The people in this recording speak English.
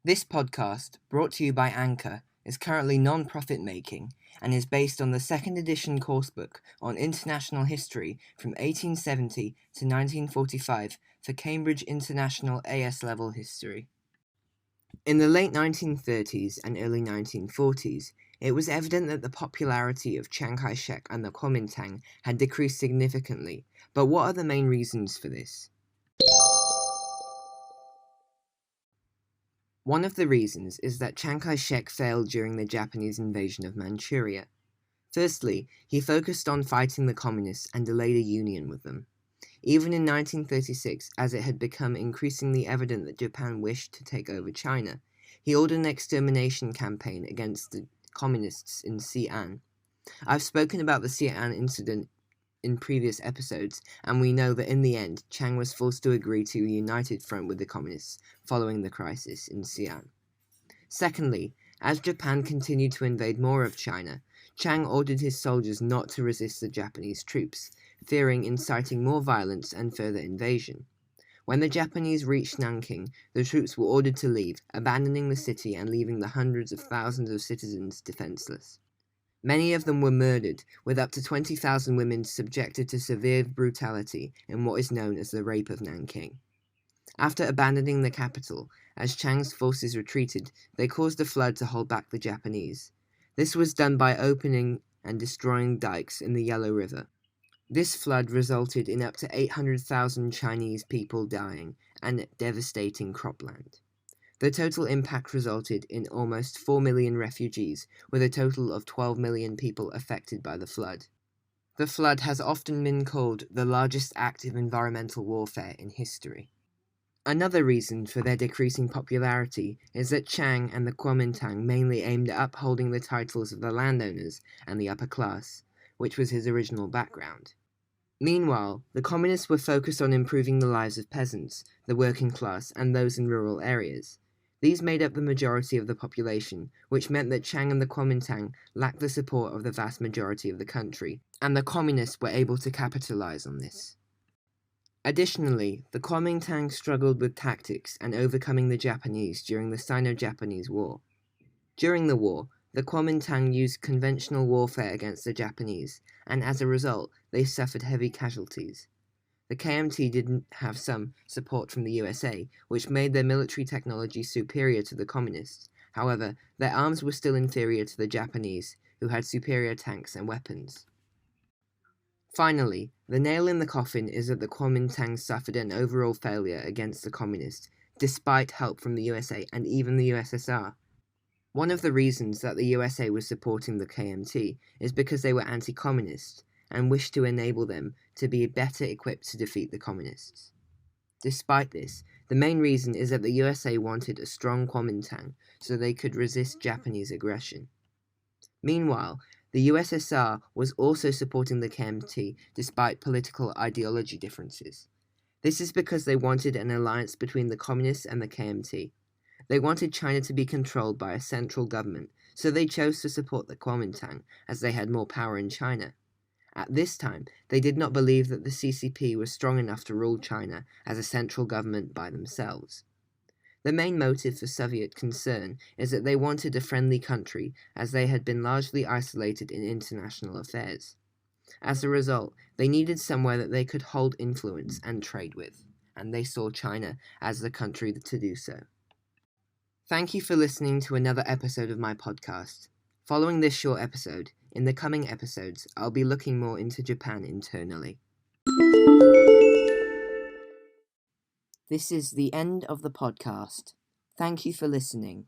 This podcast, brought to you by Anchor, is currently non-profit making and is based on the second edition coursebook on international history from 1870 to 1945 for Cambridge International AS Level History. In the late 1930s and early 1940s, it was evident that the popularity of Chiang Kai Shek and the Kuomintang had decreased significantly, but what are the main reasons for this? One of the reasons is that Chiang Kai Shek failed during the Japanese invasion of Manchuria. Firstly, he focused on fighting the communists and delayed a union with them. Even in 1936, as it had become increasingly evident that Japan wished to take over China, he ordered an extermination campaign against the communists in Xi'an. I've spoken about the Xi'an incident in previous episodes, and we know that in the end, Chiang was forced to agree to a united front with the communists following the crisis in Xi'an. Secondly, as Japan continued to invade more of China, Chiang ordered his soldiers not to resist the Japanese troops, fearing inciting more violence and further invasion. When the Japanese reached Nanking, the troops were ordered to leave, abandoning the city and leaving the hundreds of thousands of citizens defenseless. Many of them were murdered, with up to 20,000 women subjected to severe brutality in what is known as the Rape of Nanking. After abandoning the capital, as Chiang's forces retreated, they caused a flood to hold back the Japanese. This was done by opening and destroying dikes in the Yellow River. This flood resulted in up to 800,000 Chinese people dying and devastating cropland. The total impact resulted in almost 4 million refugees, with a total of 12 million people affected by the flood. The flood has often been called the largest act of environmental warfare in history. Another reason for their decreasing popularity is that Chiang and the Kuomintang mainly aimed at upholding the titles of the landowners and the upper class, which was his original background. Meanwhile, the communists were focused on improving the lives of peasants, the working class, and those in rural areas. These made up the majority of the population, which meant that Chiang and the Kuomintang lacked the support of the vast majority of the country, and the communists were able to capitalize on this. Additionally, the Kuomintang struggled with tactics and overcoming the Japanese during the Sino-Japanese War. During the war, the Kuomintang used conventional warfare against the Japanese, and as a result, they suffered heavy casualties. The KMT didn't have some support from the USA, which made their military technology superior to the communists. However, their arms were still inferior to the Japanese, who had superior tanks and weapons. Finally, the nail in the coffin is that the Kuomintang suffered an overall failure against the communists, despite help from the USA and even the USSR. One of the reasons that the USA was supporting the KMT is because they were anti-communist and wished to enable them to be better equipped to defeat the communists. Despite this, the main reason is that the USA wanted a strong Kuomintang so they could resist Japanese aggression. Meanwhile, the USSR was also supporting the KMT despite political ideology differences. This is because they wanted an alliance between the communists and the KMT. They wanted China to be controlled by a central government, so they chose to support the Kuomintang as they had more power in China. At this time, they did not believe that the CCP was strong enough to rule China as a central government by themselves. The main motive for Soviet concern is that they wanted a friendly country, as they had been largely isolated in international affairs. As a result, they needed somewhere that they could hold influence and trade with, and they saw China as the country to do so. Thank you for listening to another episode of my podcast. Following this short episode, in the coming episodes, I'll be looking more into Japan internally. This is the end of the podcast. Thank you for listening,